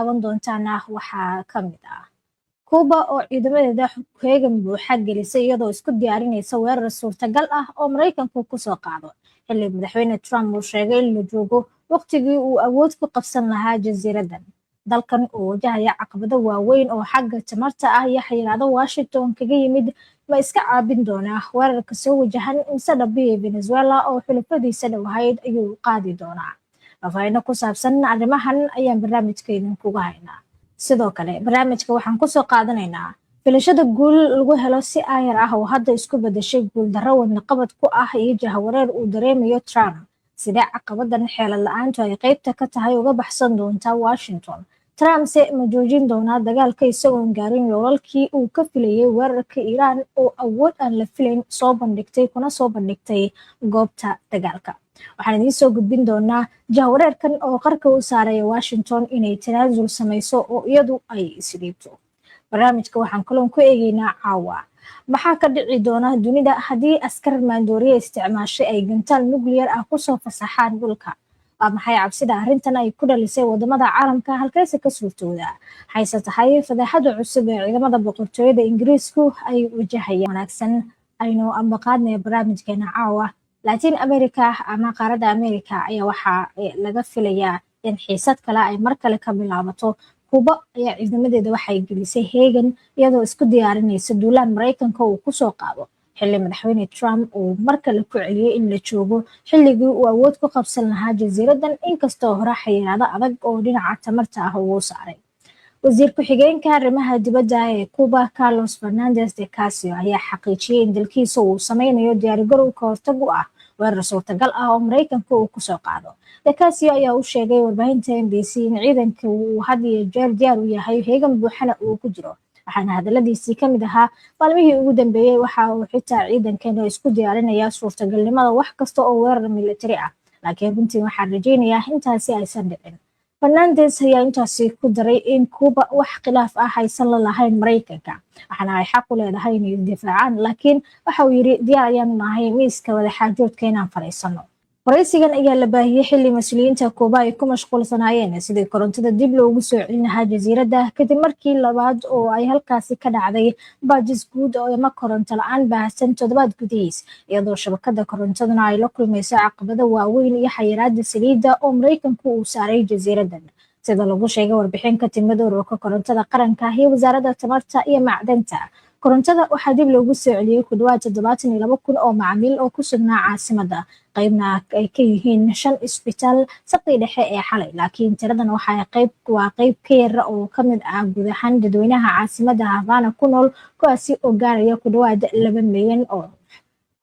qaban doontaana waxaa ka mid ah Kuuba oo ciidamadeeda heegan buuxa gelisay iyadoo isku diyaarinaysa weerar suurtagal ah oo Mareykanku ku soo qaado xilli madaxweyne Trump uu sheegay in la joogo waqtigii uu awood ku qabsan lahaa jasiiradan. Dalkan oo wajahaya caqabado waaweyn oo xagga tamarta ah iyo xayiraado Washington kaga yimid ma iska caabin doonaa weerarka soo wajahan insa dhabiya Venezuela oo xulafadiisa dhawahayd ayuu qaadi doonaa. Faahfaahin ku saabsan arrimahan ayaan barnaamijkeedin kuga haynaa. Sidoo kale barnaamijka waxaan ku soo qaadanaynaa filashada guul lagu helo si ayar ah oo hadda isku bedeshay guul darro wadna qabad ku ah iyo jahawareer uu dareemayo Trump sida caqabadan xeelad la'aantu ay qaybta ka tahay uga baxsan doonta Washington. Trump se ma joojin doonaa dagaalka isagoo gaarin yoolalkii uu ka filayay weerarka Iran oo awood aan la filayn soo bandhigtay goobta dagaalka. Waxaan idiin soo gudbin doonaa jahawareerkan oo qarka u saaraya Washington inay tanaasul samayso oo iyadu ay isdhiibto. Barnaamijka waxaan kaloo ku eegaynaa caawa maxaa ka dhici doona dunida haddii askar maandooriye isticmaashay ay gantaal nuclear ah kusoo fasaxaan dhulka. Waa maxay cabsida arrintan ay ku dhalisay wadamada caalamka halkayse ka suurtooda hayse tahay fadeexada cusub ee ciidamada boqortooyada Ingiriisku ay wajahayaan wanaagsan aynu ambaqaadnay barnaamijkeena caawa. Latin America ama qaaradda America ayaa waxaa laga filayaa in xiisad kale ay mar kale ka bilaabato. Kuuba ayaa ciidamadeeda waxay gelisay heegan iyadoo isku diyaarinaysa duulaan Mareykanka uu ku soo qaado xilli madaxweyne Trump uu mar kale ku celiyay in la joogo xilligii uu awood ku qabsan lahaa jasiiradan inkastoo hore xayiraado adag oo dhinaca tamarta ah uu saaray. Wasiir ku-xigeenka arrimaha dibadda ee Kuuba Carlos Fernandez de Casio ayaa xaqiijiyay in dalkiisa uu sameynayo diyaargarow ka hortag u ah weerar suurtagal ah oo Mareykanka uu ku soo qaado. De Casio ayaa u sheegay warbaahinta NBC in ciidanka uu had iyo jeer diyaar u yahay heegan buuxana uu ku jiro. Waxaana hadaladiisii ka mid ahaa maalmihii ugu dambeeyay waxa uu xitaa ciidankeena isku diyaarinayaa suurtagalnimada wax kasta oo weerar militari ah. Laakiin runtii waxaan rajaynayaa intaasi aysan dhicin. Fernandez ayaa intaasi ku daray in Kuuba wax khilaaf ah aysan la lahayn Mareykanka waxaana ay xaq u leedahay inay difaacaan laakiin waxa uu yiri diyaar ayaan nahay miiska wadaxaajoodka inaan fariisano. Waraysigan ayaa la baahiyay xilli mas'uuliyiinta Kuuba ay ku mashquulsanaayeen sidii korontada dib loogu soo celin lahaa jasiiradda kadib markii labaad oo ay halkaasi ka dhacday baajis guud oo ama koronto la'aan baahsan toddobaad gudihiis iyadoo shabakada korontaduna ay la kulmayso caqabado waaweyn iyo xayiraada saliidda oo Mareykanku uu saaray jasiiradan. Sida lagu sheegay warbixin ka timid ururka korontada qaranka iyo wasaaradda tamarta iyo macdanta. Korontada waxaa dib loogu soo celiyay ku dhawaad 72,000 oo macaamiil oo ku sugnaa caasimadda qaybna ay ka yihiin 5 isbitaal saqi dhexe ee xalay laakiin tiradan waxaa qayb ka yar oo ka mid ah guud ahaan dadweynaha caasimadda Havana ku nool kuwaasi oo gaaraya ku dhawaad 2 milyan oo.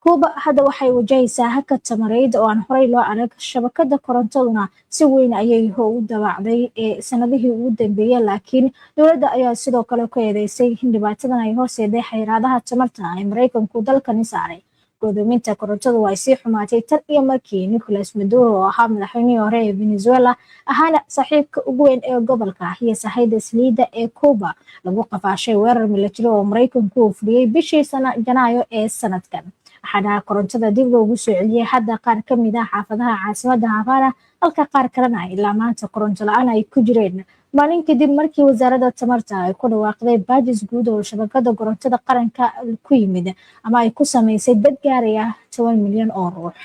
Kuuba hadda waxay wajahaysaa hakad tamareed oo aan horey loo arag. Shabakada korontaduna si weyn ayay u daabacday sanadihii ugu dambeeyay laakiin dowladda ayaa sidoo kale ku eedeysay in dhibaatadan ay horseeday xayiraadaha tamarta ee Mareykanku dalkani saaray. Gudoominta korontadu way sii xumaatay tan iyo markii Nicolas Maduro oo ahaa madaxweynihii hore ee Venezuela ahaana saaxiibka ugu weyn ee gobolka iyo sahayda saliidda ee Kuuba lagu qafaashay weerar militari oo Mareykanku uu fuliyay bishii Janaayo ee sanadkan. waxaana korontada dib loogu soo celiyay hadda qaar ka mid ah xaafadaha caasimadda Havana halka qaar kalena ilaa maanta koronto la'aan ay ku jireen maalin kadib markii wasaaradda tamarta ay ku dhawaaqday baajis guud oo shabakada korontada qaranka ku yimid ama ay ku sameysay dad gaaraya 10 milyan oo ruux.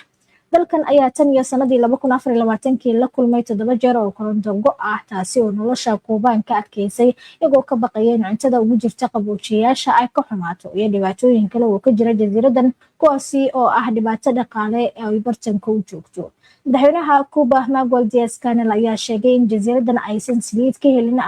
dalkan ayaa tan iyo sanadii 2024 la kulmay 7 jeer oo koronto go' ah taasi oo nolosha Kuubaanka adkeysay iyagoo ka baqayay in cuntada ugu jirta qaboojiyaasha ay ka xumaato iyo dhibaatooyin kale oo ka jira jasiiradan kuwaasi oo ah dhibaato dhaqaale ay bartanka u joogto. madaxweynaha Kuuba Miguel Diaz-Canel ayaa sheegay in jasiiradan aysan saliid ka helin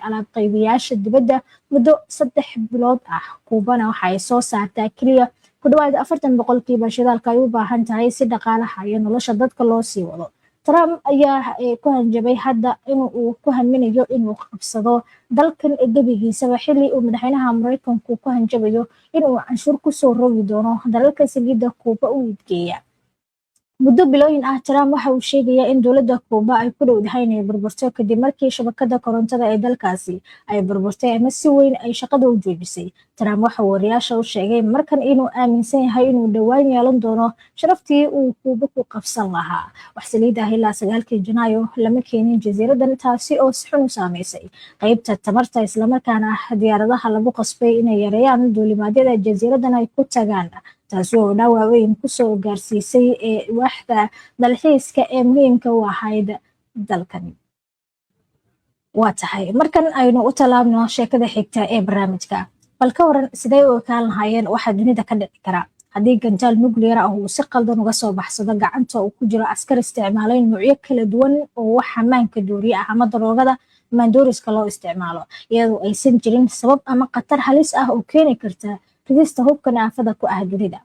alaab qaybiyaasha dibadda muddo 3 bilood ah. Kuubana waxa ay soo saartaa kaliya ku dhawaad 40% shidaalka ay u baahan tahay si dhaqaalaha iyo nolosha dadka loo sii wado. Trump ayaa ku hanjabay hadda inuu ku haminayo inuu qabsado dalkan gabigiisaba xilli uu madaxweynaha Mareykanku ku hanjabayo inuu canshuur ku soo rogi doono dalalka saliidda Kuuba u idgeeya. muddo bilooyin ah Trump waxa uu sheegayaa in dowladda Kuuba ay ku dhowdahay inay burburto kadib markii shabakadda korontada ee dalkaasi ay burburtay ama si weyn ay shaqada u joojisay. Trump waxa uu wariyaasha u sheegay markan inuu aaminsan yahay inuu dhowaan yeelan doono sharaftii uu Kuuba ku qabsan lahaa. Wax saliid ah ilaa 9 Janaayo lama keenin jasiiradan, taasi oo si xun u saameysay qaybta tamarta, islamarkaana diyaaradaha lagu qasbay inay yareeyaan duulimaadyada jasiiradan ay ku tagaan, taasi oo dhaawac weyn kusoo gaarsiisay waaxda dalxiiska ee muhiimka u ahayd dalkan. waa tahay markan aynu u tallaabno sheekada xigta ee barnaamijka. bal ka waran sidee u ekaan lahaayeen waxaa dunida ka dhici kara haddii gantaal nuclear ah uu si qaldan uga soo baxsado gacanta uu ku jiro askar isticmaalay noocyo kala duwan oo wax ammaanka dooriye ah ama daroogada maandooriska loo isticmaalo, iyadoo aysan jirin sabab ama khatar halis ah oo keeni karta ridista hubkan aafada ku ah dunida.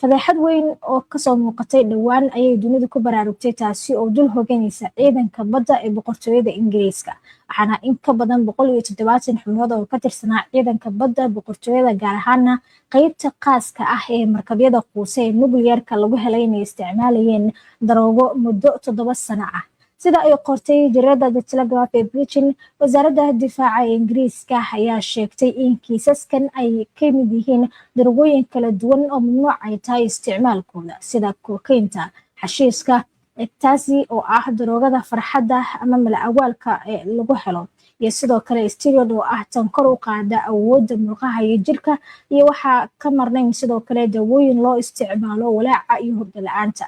fadeexad weyn oo kasoo muuqatay dhowaan ayay dunidu ku baraarugtay, taasi oo dul hoganaysa ciidanka badda ee boqortooyada Ingiriiska, waxaana in ka badan 170 xubnood oo ka tirsanaa ciidanka badda boqortooyada, gaar ahaana qaybta khaaska ah ee markabyada quusa ee nuclearka lagu helay inay isticmaalayeen daroogo muddo 7 sano ah. sida ay qortay jaridda The Telegraph ee Britain, wasaaradda difaaca ee Ingiriiska ayaa sheegtay in kiisaskan ay ka mid yihiin daroogooyin kala duwan oo mamnuuc ay tahay isticmaalkooda, sida kokaynta, xashiiska, ecstasy oo ah daroogada farxadda ama mala'awaalka ee lagu helo, iyo sidoo kale steroid oo ah tan kor u qaada awoodda murqaha iyo jirka, iyo waxaa ka marnayn sidoo kale daawooyin loo isticmaalo walaaca iyo hurdo la'aanta.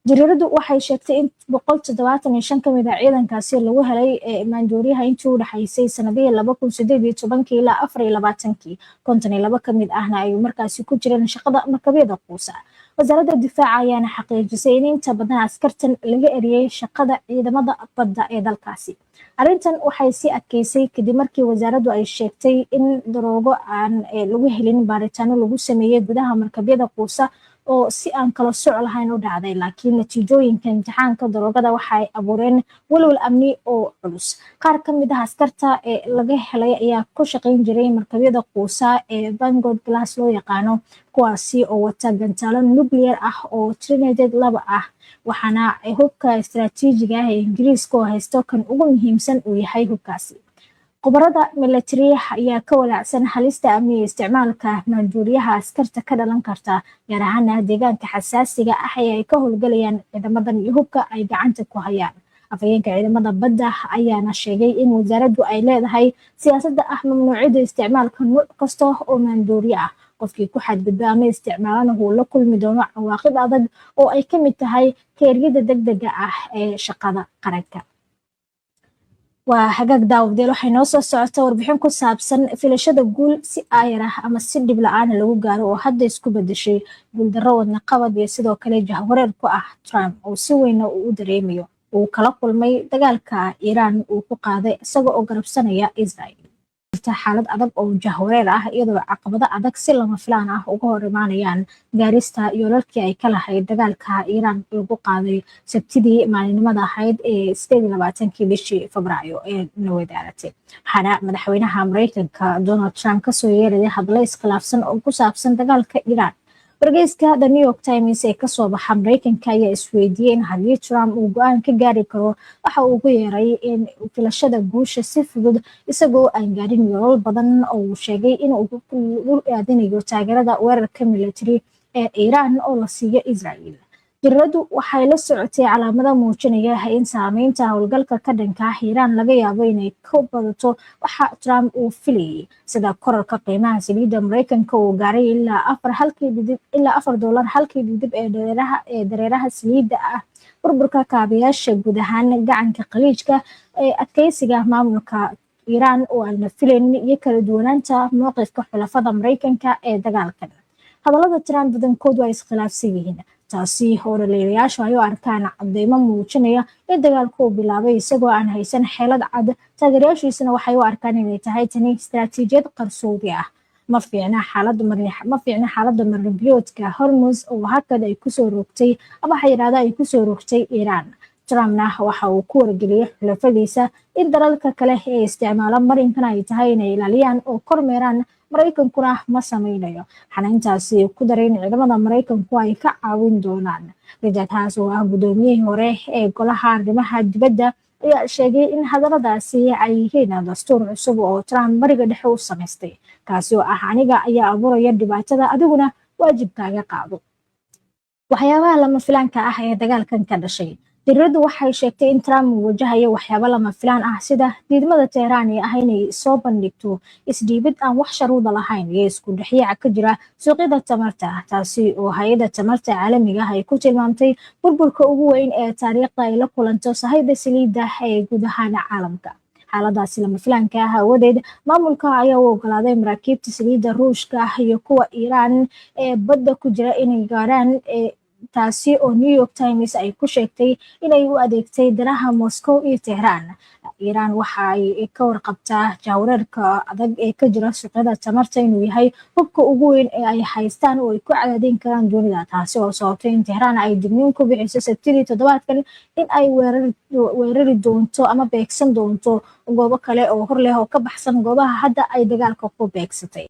jariiradu waxay sheegtay in 175 ka mid ah ciidankaasi lagu helay maandooriyaha intii u dhaxaysay sanadihii 2018 ilaa 2024, 52 ka mid ahna ay markaasi ku jireen shaqada markabyada quusa. wasaaradda difaaca ayaana xaqiijisay in inta badan askartan laga eriyay shaqada ciidamada badda ee dalkaasi. arrintan waxay sii adkeysay kadib markii wasaaraddu ay sheegtay in daroogo aan lagu helin baaritaano lagu sameeyey gudaha markabyada quusa oo si aan kala soc lahayn u dhacday, laakiin natiijooyinka imtixaanka daroogada waxay abuureen walwal amni oo culus. qaar ka mid ah askarta ee laga helay ayaa ku shaqayn jiray markabyada quusa ee Vanguard Class loo yaqaano, kuwaasi oo wata gantaalo nuclear ah oo Trinidad 2 ah, waxaana hubka istiraatiijiga ah ee Ingiriiska oo haysto kan ugu muhiimsan uu yahay hubkaasi. khubarada military ayaa ka walaacsan halista amni ee isticmaalka maandooriyaha askarta ka dhalan karta, gaar ahaan deegaanka xasaasiga ah ee ay ka howlgalayaan ciidamadan iyo hubka ay gacanta ku hayaan. afhayeenka ciidamada badda ayaana sheegay in wasaaraddu ay leedahay siyaasadda ah mamnuucida isticmaalka nooc kasta oo maandooriye ah. qofkii ku xadgudba ama isticmaalana uu la kulmi doono cawaaqib adag oo ay ka mid tahay keeryada degdega ah ee shaqada qaranka. waa hagaag daawadayaal, waxay noo soo socota warbixin ku saabsan filashada guul si aayar ah ama si dhib la'aan lagu gaaro oo hadda isku bedeshay guuldarro wadna qabad iyo sidoo kale jahwareer ku ah Trump oo si weyn u dareemayo uu kala kulmay dagaalka Iran uu ku qaaday isaga oo garabsanaya Israel. xaalad adag oo jahwareer ah, iyadoo caqabado adag si lama filaan ah uga hor imaanayaan gaarista yoolalkii ay ka lahayd dagaalka Iran lagu qaaday Sabtidii maalinimada ahayd ee 28 bishii Febraayo ee Nowadaarate. waxaana madaxweynaha Mareykanka Donald Trump kasoo yeeray hadallo iskhilaafsan oo ku saabsan dagaalka Iran. wargeyska The New York Times ee kasoo baxa Mareykanka ayaa isweydiiyey in haddii Trump uu go'aan ka gaari karo waxa uu ugu yeeray in filashada guusha si fudud isagoo aan gaarin yoolal badan oo uu sheegay in uu u aadinayo taageerada weerarka military ee Iran oo la siiyo Israel. jariiradu waxay la socotay calaamado muujinaya in saameynta howlgalka ka dhanka ah Iran laga yaabo inay ka badato waxa Trump uu filayay, sida kororka qiimaha saliidda Mareykanka oo gaaray ilaa $4 halkii dhidib ee dareeraha saliidda ah, burburka kaabayaasha guud ahaan gacanka khaliijka ee adkeysiga maamulka Iran oo aan la filayn, iyo kala duwanaanta mowqifka xulafada Mareykanka ee dagaalkan. hadallada Trump badankoodu ay iskhilaafsan yihiin, taasi oo dhaliilayaashu ay u arkaan cadeymo muujinaya in dagaalku uu bilaabay isagoo aan haysan xeelad cad. taageerayaashiisana waxay u arkaan inay tahay tani istiraatiijiyad qarsoodi ah. ma fiicna xaaladda marinbiyoodka Hormuz oo hakad ay kusoo rogtay ama xayiraado ay kusoo rogtay Iran. Trumpna waxa uu ku wargeliyay xulafadiisa in dalalka kale ee isticmaala marinkan ay tahay inay ilaaliyaan oo kormeeraan maraykankuna ma samaynayo. waxaana intaasi ku daray in ciidamada maraykanku ay ka caawin doonaan. Richard Haas oo ah gudoomiyihii hore ee golaha arrimaha dibadda ayaa sheegay in hadalladaasi ay yihiin dastuur cusub oo Trump bariga dhexe u samaystay, kaasi oo ah aniga ayaa abuuraya dhibaatada adiguna waajibkaaga qaado. waxyaabaha lama filaanka ah ee dagaalkan ka dhashay. Diriradu waxay sheegtay in Trump uu wajahayo waxyaabo lama filaan ah sida diidmada Tehran ee ah inay soo bandhigto isdhiibid aan wax sharuuda lahayn iyo isku dhexyaaca ka jira suuqyada tamarta, taasi oo hay'adda tamarta caalamiga ah ay ku tilmaamtay burburka ugu weyn ee taariikhda ay la kulanto sahayda saliidda ee guud ahaan caalamka. xaaladaasi lama filaanka ah awadeed, maamulka ayaa u ogolaaday maraakiibta saliidda Ruushka iyo kuwa Iiraan ee badda ku jira inay gaaraan taasi oo New York Times ay ku sheegtay inay u adeegtay danaha Moscow iyo Tehran. Iiraan waxa ay ka warqabtaa jahwareerka adag ee ka jira suuqyada tamarta inuu yahay hubka ugu weyn ee ay haystaan oo ay ku cadaadin karaan dunida, taasi oo sababtay in Tehran ay digniin ku bixiso Sabtidii toddobaadkan in ay weerari doonto ama beegsan doonto goobo kale oo hor leh oo ka baxsan goobaha hadda ay dagaalka ku beegsatay.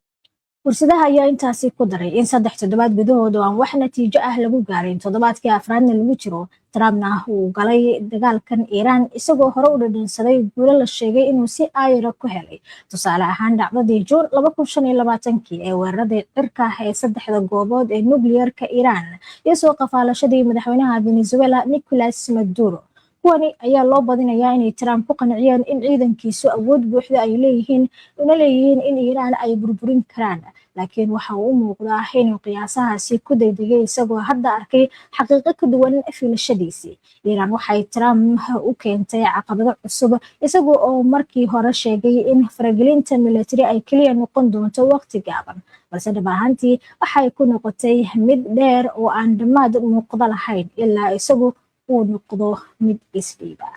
fursadaha ayaa intaasi ku daray in 3 toddobaad gudahood oo aan wax natiijo ah lagu gaarin toddobaadkii afraadna lagu jiro, Trumpna uu galay dagaalkan Iiraan isagoo hore u dhadhansaday guulo la sheegay inuu si aayira ku helay. Tusaale ahaan, dhacdadii Juun 2025 ee weeraradii cirka ee 3 goobood ee nukliyeerka Iiraan iyo soo qafaalashadii madaxweynaha Venezuela Nicolas Maduro. kuwani ayaa loo badinayaa inay Trump ku qanciyeen in ciidankiisu awood buuxda ay leeyihiin in Iiraan ay burburin karaan. laakiin waxa uu u muuqdaa inuu qiyaasahaasi ku degdegay isagoo hadda arkay xaqiiqo ka duwan filashadiisii. Iiraan waxay Trump u keentay caqabado cusub isagoo oo markii hore sheegay in faragelinta military ay kaliya noqon doonto waqti gaaban, balse dhab ahaantii waxay ku noqotay mid dheer oo aan dhammaad muuqda lahayn ilaa isagu uu noqdo mid isdhiiba.